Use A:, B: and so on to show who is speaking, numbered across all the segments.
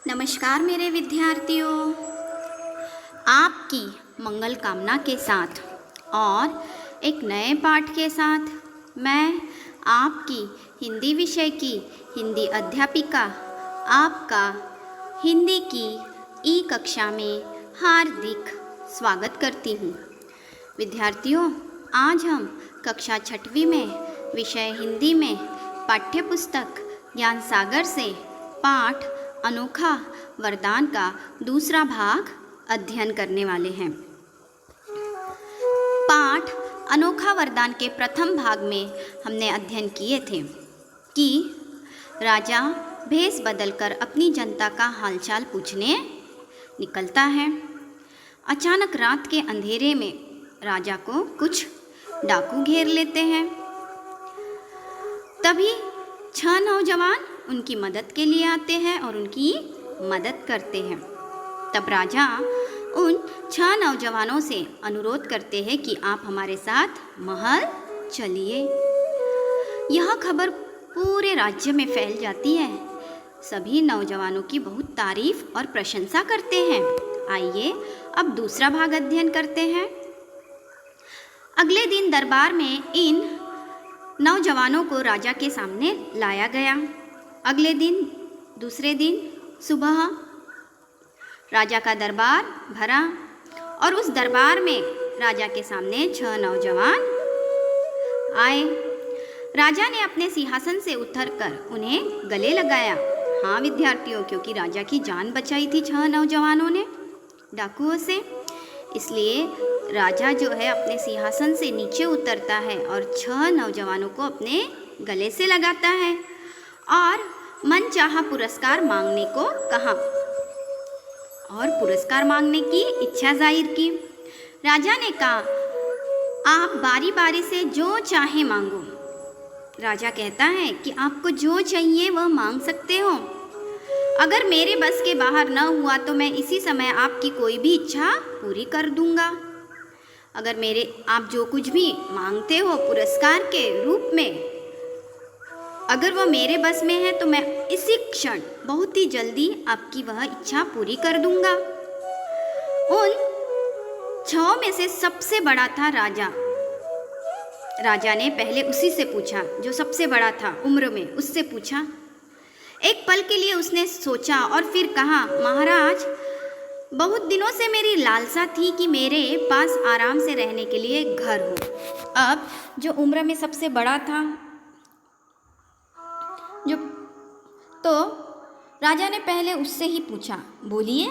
A: नमस्कार मेरे विद्यार्थियों। आपकी मंगल कामना के साथ और एक नए पाठ के साथ मैं आपकी हिंदी विषय की हिंदी अध्यापिका आपका हिंदी की ई कक्षा में हार्दिक स्वागत करती हूँ। विद्यार्थियों, आज हम कक्षा 6वीं में विषय हिंदी में पाठ्य पुस्तक ज्ञान सागर से पाठ अनोखा वरदान का दूसरा भाग अध्ययन करने वाले हैं। पाठ अनोखा वरदान के प्रथम भाग में हमने अध्ययन किए थे कि राजा भेष बदलकर अपनी जनता का हालचाल पूछने निकलता है। अचानक रात के अंधेरे में राजा को कुछ डाकू घेर लेते हैं। तभी 6 नौजवान उनकी मदद के लिए आते हैं और उनकी मदद करते हैं। तब राजा उन 6 नौजवानों से अनुरोध करते हैं कि आप हमारे साथ महल चलिए। यह खबर पूरे राज्य में फैल जाती है। सभी नौजवानों की बहुत तारीफ और प्रशंसा करते हैं। आइए अब दूसरा भाग अध्ययन करते हैं। अगले दिन दरबार में इन नौजवानों को राजा के सामने लाया गया। अगले दिन दूसरे दिन सुबह राजा का दरबार भरा और उस दरबार में राजा के सामने 6 नौजवान आए। राजा ने अपने सिंहासन से उतरकर उन्हें गले लगाया। हाँ विद्यार्थियों, क्योंकि राजा की जान बचाई थी 6 नौजवानों ने डाकुओं से, इसलिए राजा जो है अपने सिंहासन से नीचे उतरता है और 6 नौजवानों को अपने गले से लगाता है और मनचाहा पुरस्कार मांगने को कहा और पुरस्कार मांगने की इच्छा जाहिर की। राजा ने कहा, आप बारी बारी से जो चाहे मांगो। राजा कहता है कि आपको जो चाहिए वह मांग सकते हो। अगर मेरे बस के बाहर न हुआ तो मैं इसी समय आपकी कोई भी इच्छा पूरी कर दूंगा। अगर आप जो कुछ भी मांगते हो पुरस्कार के रूप में, अगर वह मेरे बस में है तो मैं इसी क्षण बहुत ही जल्दी आपकी वह इच्छा पूरी कर दूंगा। उन 6 में से सबसे बड़ा था राजा। राजा ने पहले उसी से पूछा जो सबसे बड़ा था उम्र में, उससे पूछा। एक पल के लिए उसने सोचा और फिर कहा, महाराज, बहुत दिनों से मेरी लालसा थी कि मेरे पास आराम से रहने के लिए घर हो। अब जो उम्र में सबसे बड़ा था तो राजा ने पहले उससे ही पूछा, बोलिए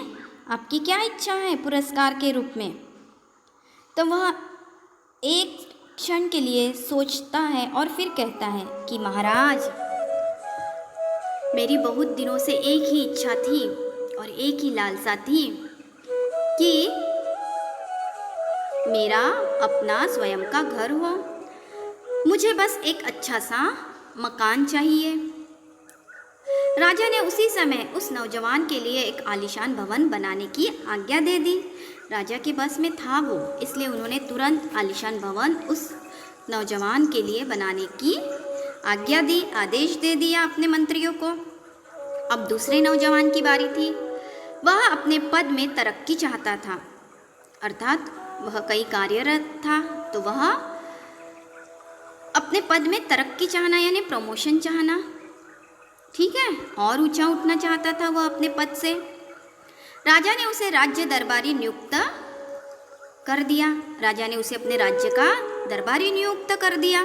A: आपकी क्या इच्छा है पुरस्कार के रूप में। तो वह एक क्षण के लिए सोचता है और फिर कहता है कि महाराज, मेरी बहुत दिनों से एक ही इच्छा थी और एक ही लालसा थी कि मेरा अपना स्वयं का घर हो। मुझे बस एक अच्छा सा मकान चाहिए। राजा ने उसी समय उस नौजवान के लिए एक आलीशान भवन बनाने की आज्ञा दे दी। राजा के बस में था वो, इसलिए उन्होंने तुरंत आलीशान भवन उस नौजवान के लिए बनाने की आज्ञा दी, आदेश दे दिया अपने मंत्रियों को। अब दूसरे नौजवान की बारी थी। वह अपने पद में तरक्की चाहता था, अर्थात वह कई कार्यरत था तो वह अपने पद में तरक्की चाहना यानी प्रमोशन चाहना, ठीक है, और ऊंचा उठना चाहता था वह अपने पद से। राजा ने उसे राज्य दरबारी नियुक्त कर दिया। राजा ने उसे अपने राज्य का दरबारी नियुक्त कर दिया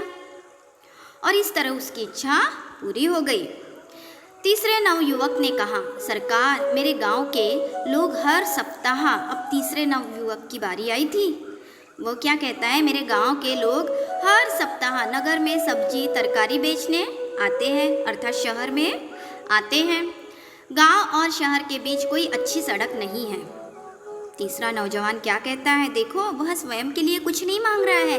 A: और इस तरह उसकी इच्छा पूरी हो गई। तीसरे नवयुवक ने कहा, सरकार, मेरे गांव के लोग हर सप्ताह, अब तीसरे नवयुवक की बारी आई थी। वो क्या कहता है, मेरे गांव के लोग हर सप्ताह नगर में सब्जी तरकारी बेचने आते हैं, अर्थात शहर में आते हैं। गांव और शहर के बीच कोई अच्छी सड़क नहीं है। तीसरा नौजवान क्या कहता है, देखो वह स्वयं के लिए कुछ नहीं मांग रहा है,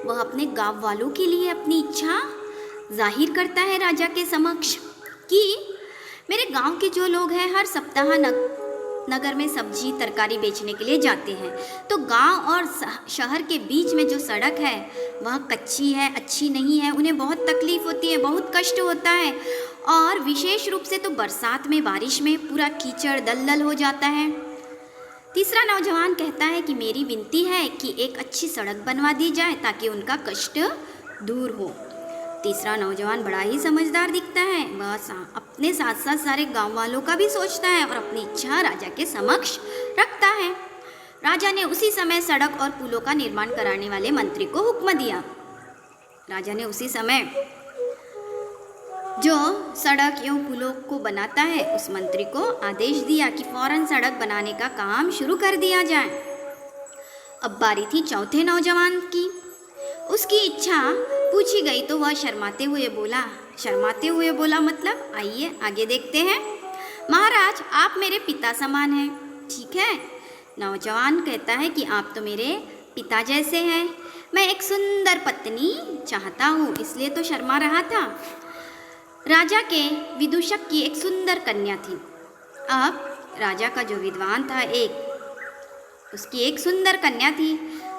A: वह अपने गांव वालों के लिए अपनी इच्छा जाहिर करता है राजा के समक्ष कि मेरे गांव के जो लोग हैं हर सप्ताह नगर में सब्जी तरकारी बेचने के लिए जाते हैं, तो गांव और शहर के बीच में जो सड़क है वह कच्ची है, अच्छी नहीं है, उन्हें बहुत तकलीफ़ होती है, बहुत कष्ट होता है और विशेष रूप से तो बरसात में, बारिश में पूरा कीचड़ दलदल हो जाता है। तीसरा नौजवान कहता है कि मेरी विनती है कि एक अच्छी सड़क बनवा दी जाए ताकि उनका कष्ट दूर हो। तीसरा नौजवान बड़ा ही समझदार दिखता है। वह अपने साथ साथ सारे गांव वालों का भी सोचता है और अपनी इच्छा राजा के समक्ष रखता है। राजा ने उसी समय सड़क और पुलों का निर्माण कराने वाले मंत्री को हुक्म दिया। राजा ने उसी समय जो सड़क एवं पुलों को बनाता है उस मंत्री को आदेश दिया कि फौरन सड़क बनाने का काम शुरू कर दिया जाए। अब बारी थी चौथे नौजवान की। उसकी इच्छा पूछी गई तो वह शर्माते हुए बोला मतलब आइए आगे देखते हैं। महाराज, आप मेरे पिता समान हैं। ठीक है। नौजवान कहता है कि आप तो मेरे पिता जैसे हैं। मैं एक सुंदर पत्नी चाहता हूँ, इसलिए तो शर्मा रहा था। राजा के विदूषक की एक सुंदर कन्या थी। अब राजा का जो विद्वान था उसकी एक सुंदर कन्या थी।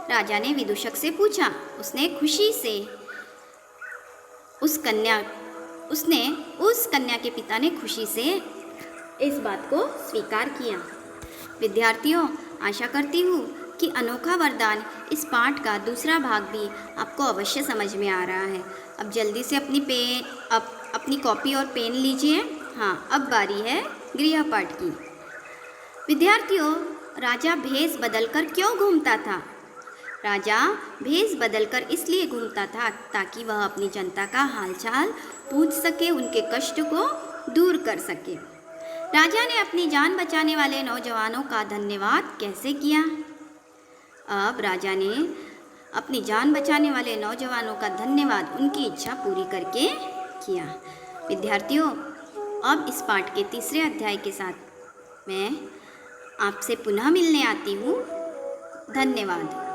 A: राजा ने विदूषक से पूछा। उसने खुशी से उस कन्या के पिता ने खुशी से इस बात को स्वीकार किया। विद्यार्थियों, आशा करती हूँ कि अनोखा वरदान इस पाठ का दूसरा भाग भी आपको अवश्य समझ में आ रहा है। अब जल्दी से अपनी कॉपी और पेन लीजिए। हाँ, अब बारी है गृहपाठ की। विद्यार्थियों, राजा भेष बदलकर क्यों घूमता था? राजा भेष बदलकर इसलिए घूमता था ताकि वह अपनी जनता का हालचाल पूछ सके, उनके कष्ट को दूर कर सके। राजा ने अपनी जान बचाने वाले नौजवानों का धन्यवाद कैसे किया? अब राजा ने अपनी जान बचाने वाले नौजवानों का धन्यवाद उनकी इच्छा पूरी करके किया। विद्यार्थियों, अब इस पाठ के तीसरे अध्याय के साथ मैं आपसे पुनः मिलने आती हूँ। धन्यवाद।